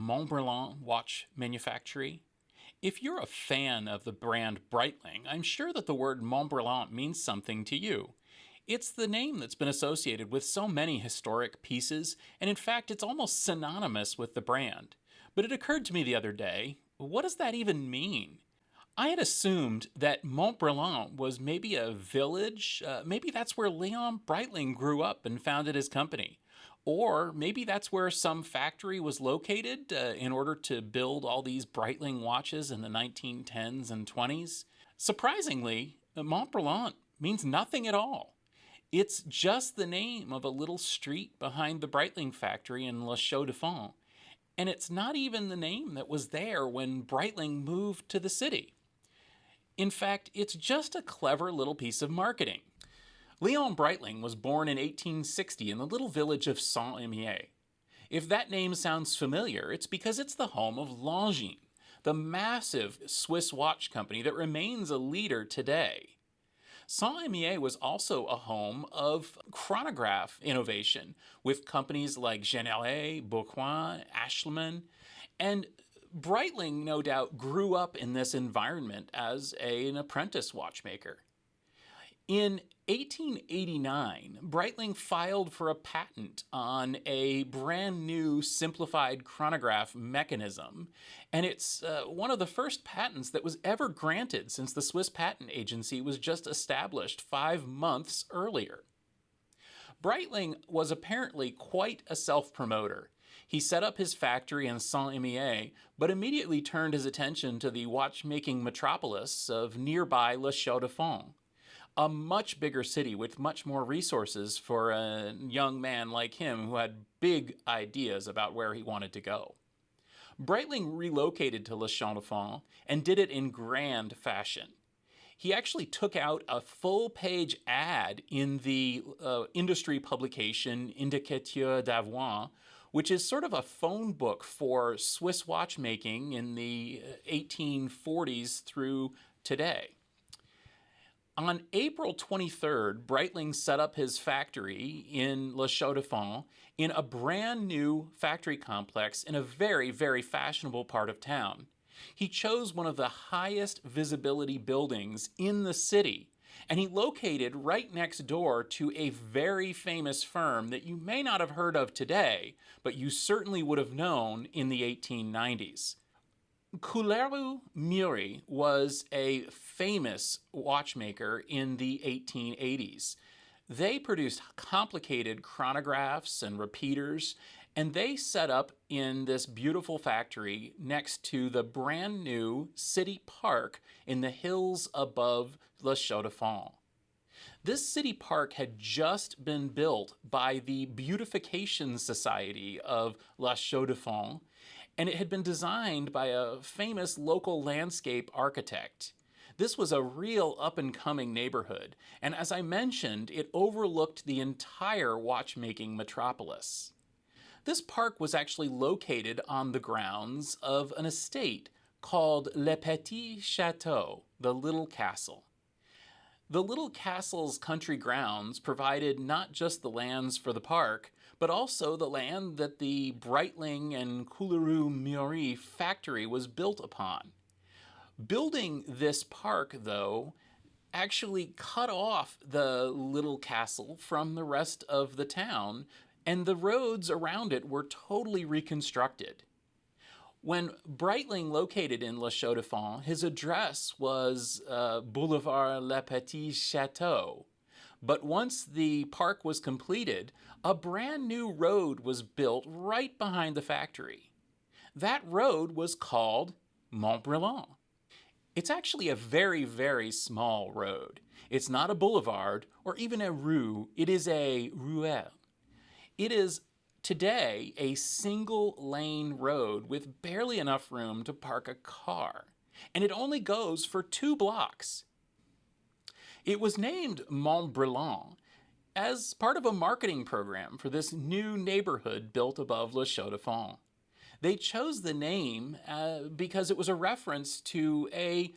Montbrillant watch manufacturer? If you're a fan of the brand Breitling, I'm sure that the word Montbrillant means something to you. It's the name that's been associated with so many historic pieces, and in fact, it's almost synonymous with the brand. But it occurred to me the other day, what does that even mean? I had assumed that Montbrillant was maybe a village. Maybe that's where Leon Breitling grew up and founded his company. Or maybe that's where some factory was located in order to build all these Breitling watches in the 1910s and 20s. Surprisingly, Montbrillant means nothing at all. It's just the name of a little street behind the Breitling factory in Les Chaux-de-Fonds. And it's not even the name that was there when Breitling moved to the city. In fact, it's just a clever little piece of marketing. Leon Breitling was born in 1860 in the little village of Saint-Imier. If that name sounds familiar, it's because it's the home of Longines, the massive Swiss watch company that remains a leader today. Saint-Imier was also a home of chronograph innovation with companies like Generet, Bourquin, Ashleman, and Breitling, no doubt, grew up in this environment as an apprentice watchmaker. In 1889, Breitling filed for a patent on a brand new simplified chronograph mechanism, and it's one of the first patents that was ever granted since the Swiss Patent Agency was just established 5 months earlier. Breitling was apparently quite a self-promoter. He set up his factory in Saint-Imier, but immediately turned his attention to the watchmaking metropolis of nearby Les Chaux-de-Fonds, a much bigger city with much more resources for a young man like him who had big ideas about where he wanted to go. Breitling relocated to Les Chaux-de-Fonds and did it in grand fashion. He actually took out a full-page ad in the industry publication Indicateur d'Avoine, which is sort of a phone book for Swiss watchmaking in the 1840s through today. On April 23rd, Breitling set up his factory in Les Chaux-de-Fonds in a brand new factory complex in a very, very fashionable part of town. He chose one of the highest visibility buildings in the city, and he located right next door to a very famous firm that you may not have heard of today, but you certainly would have known in the 1890s. Culeru-Murray was a famous watchmaker in the 1880s. They produced complicated chronographs and repeaters, and they set up in this beautiful factory next to the brand new city park in the hills above Les Chaux-de-Fonds. This city park had just been built by the Beautification Society of Les Chaux-de-Fonds, and it had been designed by a famous local landscape architect. This was a real up-and-coming neighborhood, and as I mentioned, it overlooked the entire watchmaking metropolis. This park was actually located on the grounds of an estate called Le Petit Château, the Little Castle. The Little Castle's country grounds provided not just the lands for the park, but also the land that the Breitling and Culeru-Murray factory was built upon. Building this park, though, actually cut off the Little Castle from the rest of the town, and the roads around it were totally reconstructed. When Breitling located in Les Chaux-de-Fonds, his address was Boulevard Le Petit Château. But once the park was completed, a brand new road was built right behind the factory. That road was called Montbrillant. It's actually a very, very small road. It's not a boulevard or even a rue. It is a ruelle. It is today a single-lane road with barely enough room to park a car, and it only goes for 2 blocks. It was named Montbrillant as part of a marketing program for this new neighborhood built above Les Chaux-de-Fonds. They chose the name because it was a reference to a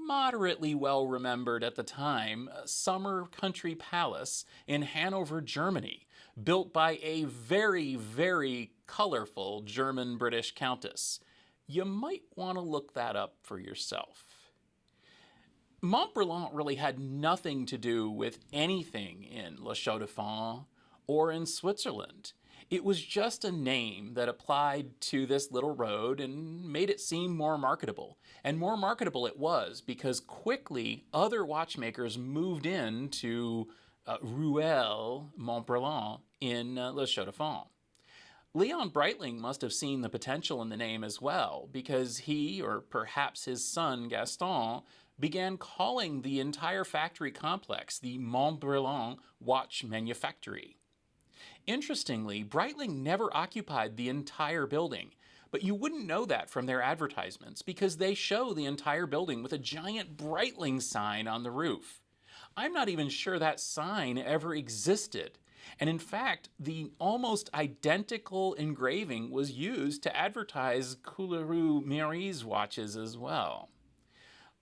moderately well remembered at the time summer country palace in Hanover, Germany, built by a very, very colorful German British countess. You might want to look that up for yourself. Montbrillant really had nothing to do with anything in Le Chaux de Fonds or in Switzerland. It was just a name that applied to this little road and made it seem more marketable. And more marketable it was because quickly other watchmakers moved into Ruelle Montbrillant in Le Chaux de Fonds. Leon Breitling must have seen the potential in the name as well, because he, or perhaps his son Gaston, began calling the entire factory complex the Montbrillant Watch Manufactory. Interestingly, Breitling never occupied the entire building, but you wouldn't know that from their advertisements because they show the entire building with a giant Breitling sign on the roof. I'm not even sure that sign ever existed. And in fact, the almost identical engraving was used to advertise Couleru Méri's watches as well.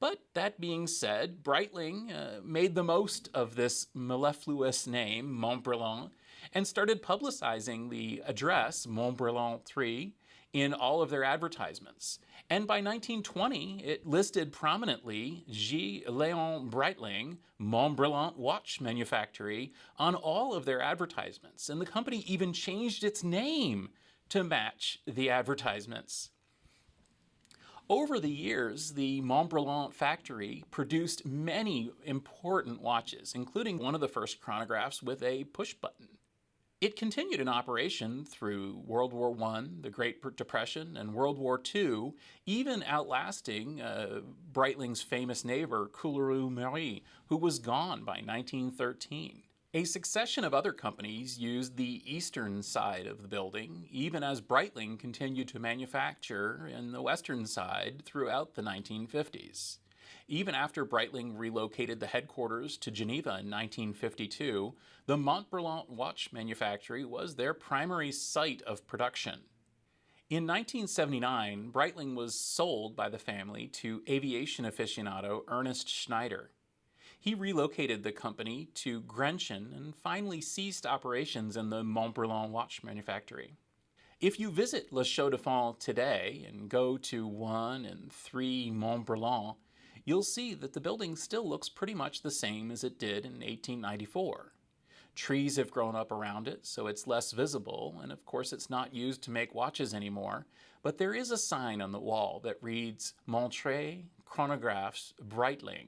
But that being said, Breitling made the most of this mellifluous name, Montbrillant, and started publicizing the address, Montbrillant 3, in all of their advertisements. And by 1920, it listed prominently G. Léon Breitling, Montbrillant Watch Manufactory, on all of their advertisements. And the company even changed its name to match the advertisements. Over the years, the Montbrillant factory produced many important watches, including one of the first chronographs with a push button. It continued in operation through World War I, the Great Depression, and World War II, even outlasting Breitling's famous neighbor, Couleru Méry, who was gone by 1913. A succession of other companies used the eastern side of the building, even as Breitling continued to manufacture in the western side throughout the 1950s. Even after Breitling relocated the headquarters to Geneva in 1952, the Montbrillant watch manufactory was their primary site of production. In 1979, Breitling was sold by the family to aviation aficionado Ernest Schneider. He relocated the company to Grenchen and finally ceased operations in the Montbrillant watch manufactory. If you visit Le Chaux de Fonds today and go to 1 and 3 Montbrillant, you'll see that the building still looks pretty much the same as it did in 1894. Trees have grown up around it, so it's less visible, and of course it's not used to make watches anymore, but there is a sign on the wall that reads Montre Chronographs Breitling,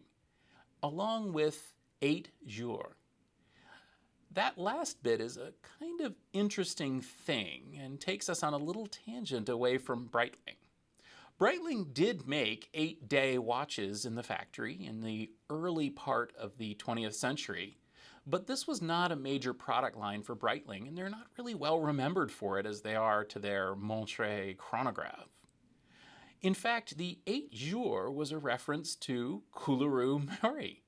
along with 8 jours. That last bit is a kind of interesting thing and takes us on a little tangent away from Breitling. Breitling did make 8-day watches in the factory in the early part of the 20th century, but this was not a major product line for Breitling, and they're not really well remembered for it as they are to their Montre chronograph. In fact, the 8 jours was a reference to Couleru Méry.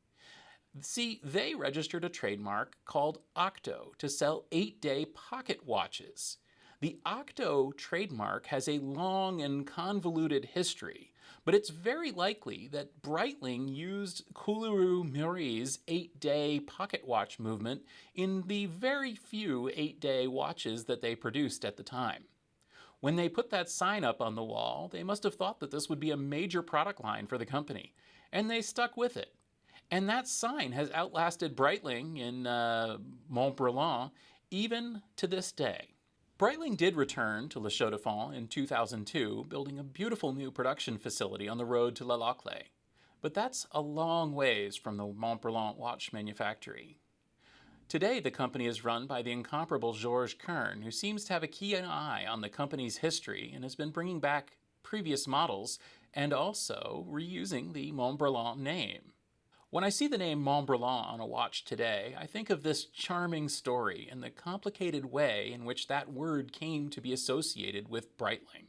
See, they registered a trademark called Octo to sell 8-day pocket watches. The Octo trademark has a long and convoluted history, but it's very likely that Breitling used Couleru Méry's 8-day pocket watch movement in the very few 8-day watches that they produced at the time. When they put that sign up on the wall, they must have thought that this would be a major product line for the company, and they stuck with it. And that sign has outlasted Breitling in Montbrillant even to this day. Breitling did return to Le Chaux de Fonds in 2002, building a beautiful new production facility on the road to Le Laclais. But that's a long ways from the Montbrillant watch manufactory. Today, the company is run by the incomparable Georges Kern, who seems to have a keen eye on the company's history and has been bringing back previous models and also reusing the Montbrillant name. When I see the name Montbrillant on a watch today, I think of this charming story and the complicated way in which that word came to be associated with Breitling.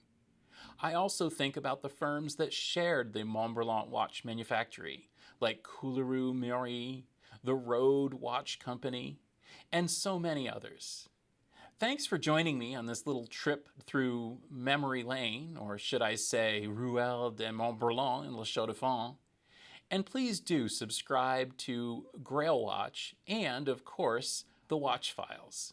I also think about the firms that shared the Montbrillant watch manufactory, like Couleru Méry, the Road Watch Company, and so many others. Thanks for joining me on this little trip through memory lane, or should I say Ruelle de Montbrillant in Le Chaux de Fonds. And please do subscribe to Grail Watch and, of course, the Watch Files.